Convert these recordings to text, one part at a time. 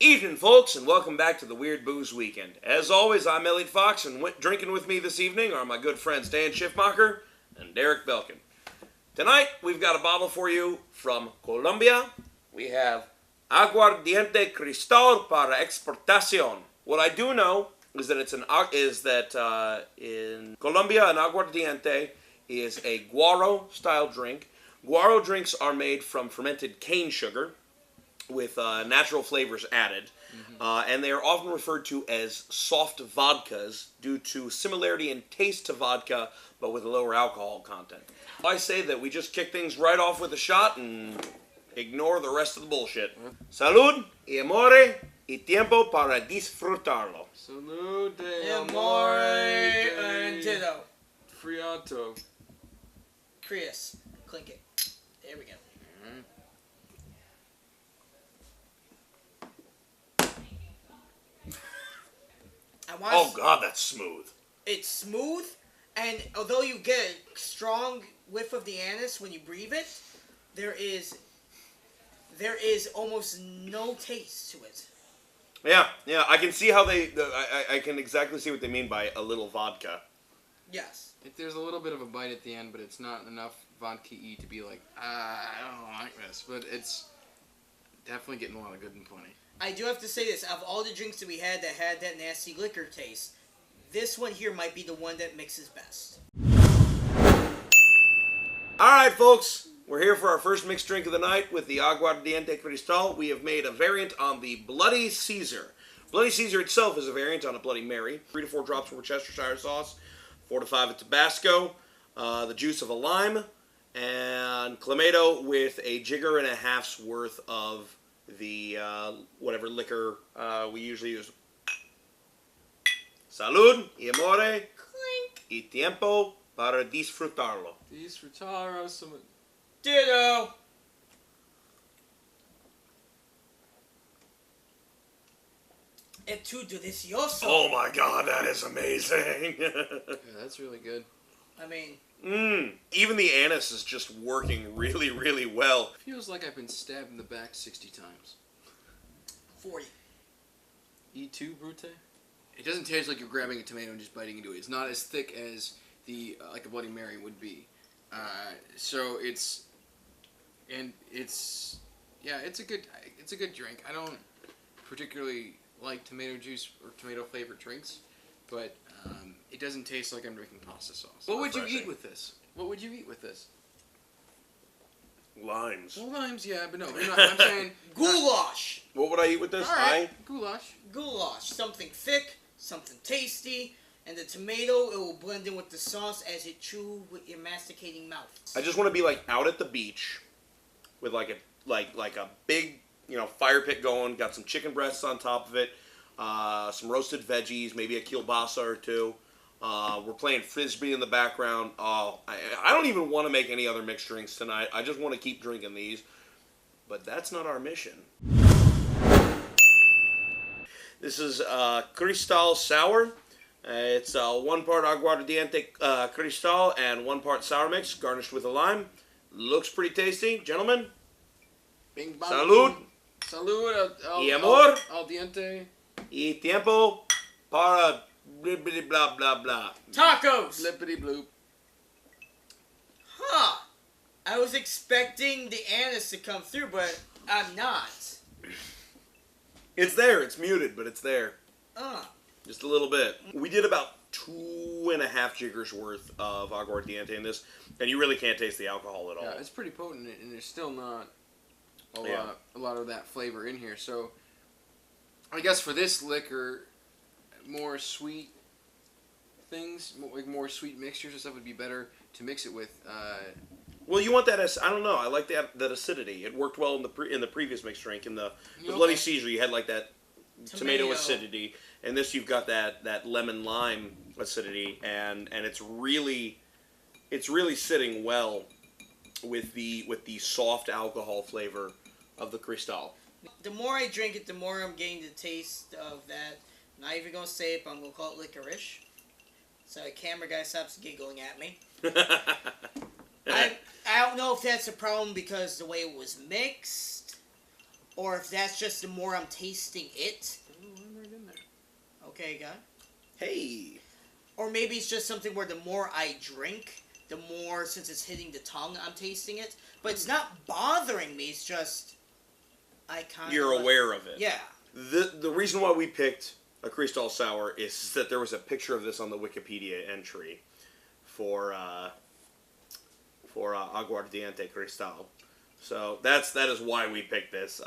Evening, folks, and welcome back to the Weird Booze Weekend. As always, I'm Elliot Fox, and drinking with me this evening are my good friends Dan Schiffmacher and Derek Belkin. Tonight, we've got a bottle for you from Colombia. We have Aguardiente Cristal para Exportación. What I do know is that in Colombia, an Aguardiente is a guaro-style drink. Guaro drinks are made from fermented cane sugar, with natural flavors added, and they are often referred to as soft vodkas due to similarity in taste to vodka, but with a lower alcohol content. I say that we just kick things right off with a shot and ignore the rest of the bullshit. Salud y amore y tiempo para disfrutarlo. Salud de amore and ditto. Friato. Chris, clink it. There we go. Oh god, that's smooth. It's smooth, and although you get a strong whiff of the anise when you breathe it, there is almost no taste to it. Yeah, I can see how I can exactly see what they mean by a little vodka. Yes. There's a little bit of a bite at the end, but it's not enough vodka-y to be like, I don't like this. But it's definitely getting a lot of good and plenty. I do have to say this, of all the drinks that we had that had that nasty liquor taste, this one here might be the one that mixes best. Alright folks, we're here for our first mixed drink of the night with the Aguardiente Cristal. We have made a variant on the Bloody Caesar. Bloody Caesar itself is a variant on a Bloody Mary. 3 to 4 drops of Worcestershire sauce, 4 to 5 of Tabasco, the juice of a lime, and Clamato with a jigger and a half's worth of the whatever liquor we usually use. Salud y amore y tiempo para disfrutarlo. Disfrutaro some... Ditto! Es too delicioso. Oh my god, that is amazing. Yeah, that's really good. I mean... Even the anise is just working really, really well. Feels like I've been stabbed in the back 60 times. 40. E2 Brute? It doesn't taste like you're grabbing a tomato and just biting into it. It's not as thick as the like a Bloody Mary would be. So it's a good drink. I don't particularly like tomato juice or tomato flavored drinks, but it doesn't taste like I'm drinking pasta sauce. What would you eat with this? What would you eat with this? Limes. Well, limes, yeah, but no. I'm saying Goulash! What would I eat with this? all right, goulash. Goulash. Something thick, something tasty, and the tomato, it will blend in with the sauce as it chew with your masticating mouth. I just want to be like out at the beach with like a big, fire pit going, got some chicken breasts on top of it, some roasted veggies, maybe a kielbasa or two. We're playing frisbee in the background. I don't even want to make any other mixed drinks tonight. I just want to keep drinking these. But that's not our mission. This is Cristal Sour. It's 1 part Aguardiente Cristal and 1 part sour mix, garnished with a lime. Looks pretty tasty. Gentlemen, Bing bang. salud. Salud. Y amor. Al diente. Y tiempo para blah blah blah. Tacos! Flippity bloop. Huh. I was expecting the anise to come through, but I'm not. It's there. It's muted, but it's there. Uh. Just a little bit. We did about 2.5 jiggers worth of Aguardiente in this, and you really can't taste the alcohol at all. Yeah, it's pretty potent, and there's still not a Yeah. lot of that flavor in here. So, I guess for this liquor, more sweet things, like more sweet mixtures and stuff would be better to mix it with. Well, you want that I don't know. I like that acidity. It worked well in the previous mixed drink. In the Bloody Caesar, you had like that tomato acidity, and this you've got that lemon lime acidity, and it's really sitting well with the soft alcohol flavor of the Cristal. The more I drink it, the more I'm getting the taste of that. I'm not even gonna say it, but I'm gonna call it licorice. So the camera guy stops giggling at me. I don't know if that's a problem because the way it was mixed, or if that's just the more I'm tasting it. Oh, I'm right in there. Okay, guy. Hey. Or maybe it's just something where the more I drink, the more, since it's hitting the tongue, I'm tasting it. But it's not bothering me. It's just I kind of. You're aware of it. Yeah. The reason why we picked a Cristal sour is that there was a picture of this on the Wikipedia entry for Aguardiente Cristal. So that is why we picked this.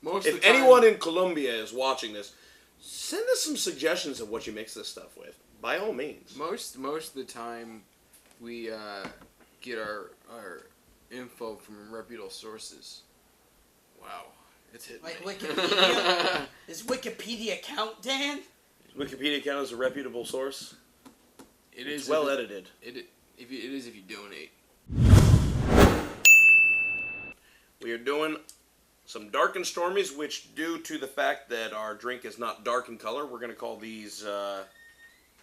If anyone in Colombia is watching this, send us some suggestions of what you mix this stuff with. By all means. Most of the time, we get our info from reputable sources. Wow, it's hitting Like me. Wikipedia. Does Wikipedia count, Dan? Wikipedia count as a reputable source? It's well edited. It is if you donate. We are doing some dark and stormies, which, due to the fact that our drink is not dark in color, we're going to call these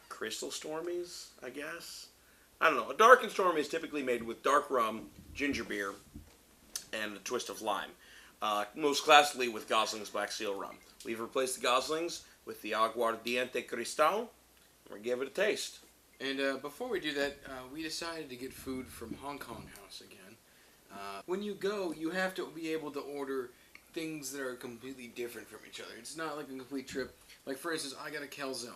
Cristal Stormies, I guess. I don't know. A dark and stormy is typically made with dark rum, ginger beer, and a twist of lime. Most classically with Gosling's Black Seal rum. We've replaced the Goslings with the Aguardiente Cristal. We're going to give it a taste. And before we do that, we decided to get food from Hong Kong House again. When you go, you have to be able to order things that are completely different from each other. It's not like a complete trip. Like, for instance, I got a calzone.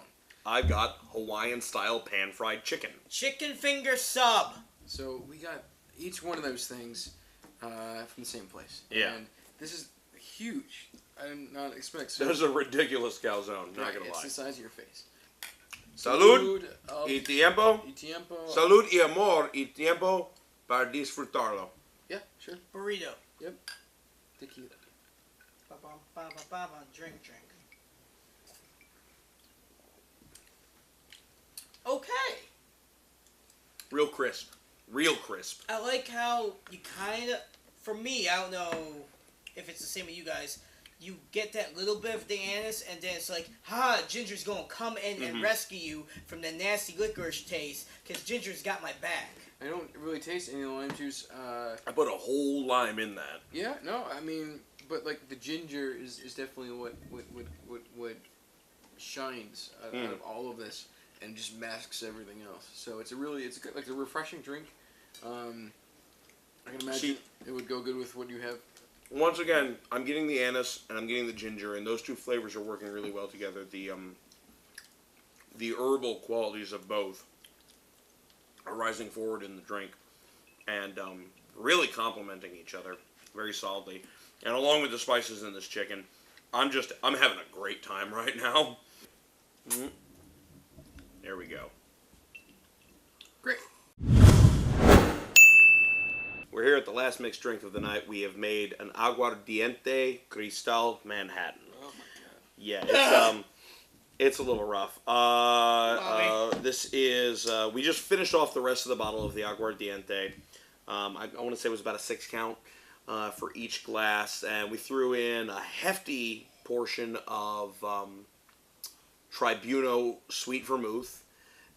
I've got Hawaiian-style pan-fried chicken. Chicken finger sub. So we got each one of those things from the same place. Yeah. And this is huge. I did not expect That is a ridiculous calzone, not going to It's lie. the size of your face. Salud Salud, y tiempo. y tiempo. Salud y amor y tiempo para disfrutarlo. Yeah, sure. Burrito. Yep. Tequila. Ba-bum. Drink. Okay. Real crisp. I like how you kind of, for me, I don't know if it's the same with you guys, you get that little bit of the anise, and then it's like, Ginger's going to come in and rescue you from the nasty licorice taste, because Ginger's got my back. I don't really taste any lime juice. I put a whole lime in that. Yeah, no, I mean, but like the ginger is definitely what shines out of all of this and just masks everything else. So it's good, like a refreshing drink. I can imagine it would go good with what you have. Once again, I'm getting the anise and I'm getting the ginger, and those two flavors are working really well together. The herbal qualities of both are rising forward in the drink and really complementing each other very solidly. And along with the spices in this chicken, I'm having a great time right now. There we go. Great. We're here at the last mixed drink of the night. We have made an Aguardiente Cristal Manhattan. Oh my god. Yeah, it's a little rough. This is we just finished off the rest of the bottle of the Aguardiente. I want to say it was about a 6 count for each glass, and we threw in a hefty portion of Tribuno sweet vermouth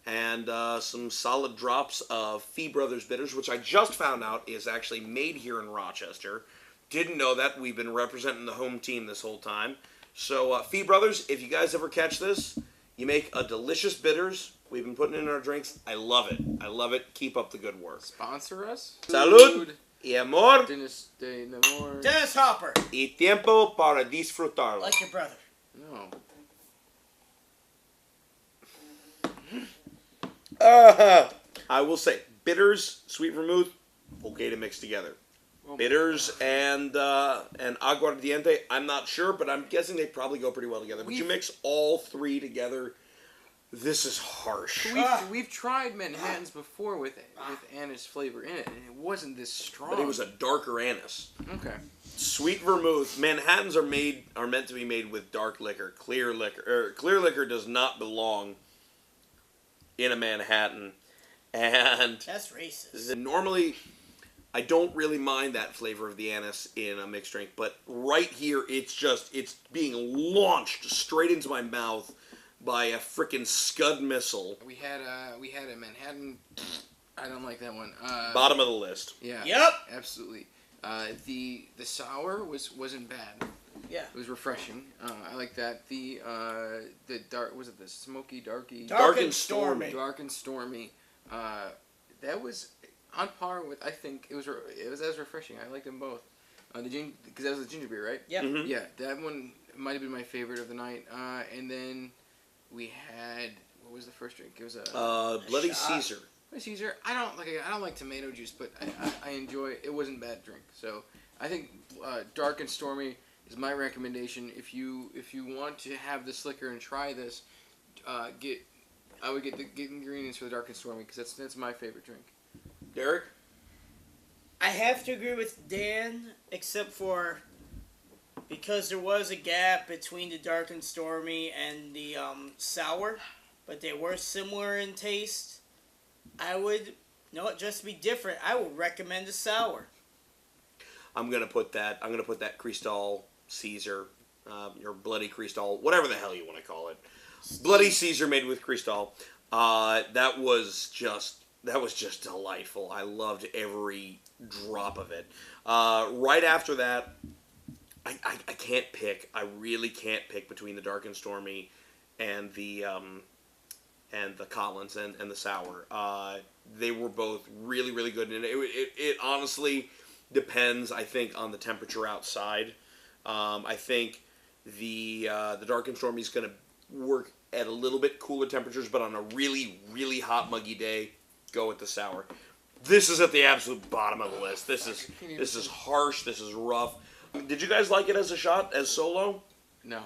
and some solid drops of Fee Brothers bitters, which I just found out is actually made here in Rochester. Didn't know that. We've been representing the home team this whole time. So, Fee Brothers, if you guys ever catch this, you make a delicious bitters. We've been putting it in our drinks. I love it. Keep up the good work. Sponsor us. Salud y amor Dennis Namor. Dennis Hopper. y tiempo para disfrutarlo. Like your brother. No. I will say, bitters, sweet vermouth, okay to mix together. Oh Bitters and aguardiente, I'm not sure, but I'm guessing they probably go pretty well together. But you mix all three together, this is harsh. We've tried Manhattans before with anise flavor in it, and it wasn't this strong. But it was a darker anise. Okay. Sweet vermouth. Manhattans are meant to be made with dark liquor. Clear liquor does not belong in a Manhattan. And That's racist. normally, I don't really mind that flavor of the anise in a mixed drink, but right here, it's being launched straight into my mouth by a frickin' Scud missile. We had a Manhattan. I don't like that one. Bottom of the list. Yeah. Yep. Absolutely. The sour wasn't bad. Yeah. It was refreshing. I like that. The dark, was it the smoky darky? Dark and Stormy. Dark and Stormy. That was on par with. I think it was as refreshing. I liked them both. Because that was the ginger beer, right? Yeah. Mm-hmm. Yeah, that one might have been my favorite of the night. And then we had, what was the first drink? It was a Bloody shot. Caesar. Caesar. I don't like tomato juice, but I enjoy. It wasn't a bad drink. So I think Dark and Stormy is my recommendation. If you want to have this liquor and try this, I would get the ingredients for the Dark and Stormy because that's my favorite drink. Derek? I have to agree with Dan, except for because there was a gap between the Dark and Stormy and the sour, but they were similar in taste. I would, just to be different, I would recommend the sour. I'm gonna put that Cristal Caesar, or Bloody Cristal, whatever the hell you want to call it. Bloody Caesar made with Cristal. That was just delightful. I loved every drop of it. Right after that, I can't pick. I really can't pick between the Dark and Stormy and the Collins and the sour. They were both really, really good, and it honestly depends, I think, on the temperature outside. I think the Dark and Stormy is going to work at a little bit cooler temperatures, but on a really, really hot, muggy day, go with the sour. This is at the absolute bottom of the list. This is harsh. This is rough. Did you guys like it as a shot, as solo? No.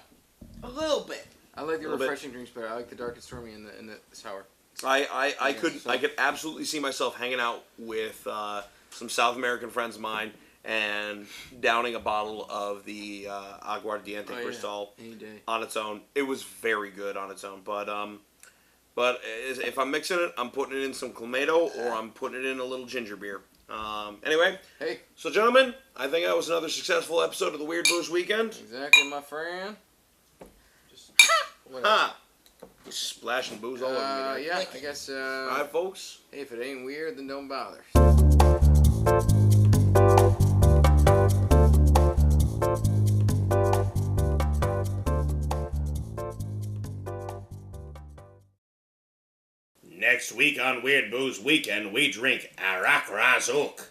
A little bit. I like the refreshing drinks better. I like the Dark and Stormy and the sour. I could absolutely see myself hanging out with some South American friends of mine and downing a bottle of the Aguardiente Cristal on its own. It was very good on its own, but if I'm mixing it, I'm putting it in some Clamato or I'm putting it in a little ginger beer. Anyway, hey. So gentlemen, I think that was another successful episode of the Weird Booze Weekend. Exactly, my friend. Ha! You're splashing booze all over me. Yeah, I guess. All right, folks. Hey, if it ain't weird, then don't bother. Next week on Weird Booze Weekend, we drink Arak Razuk.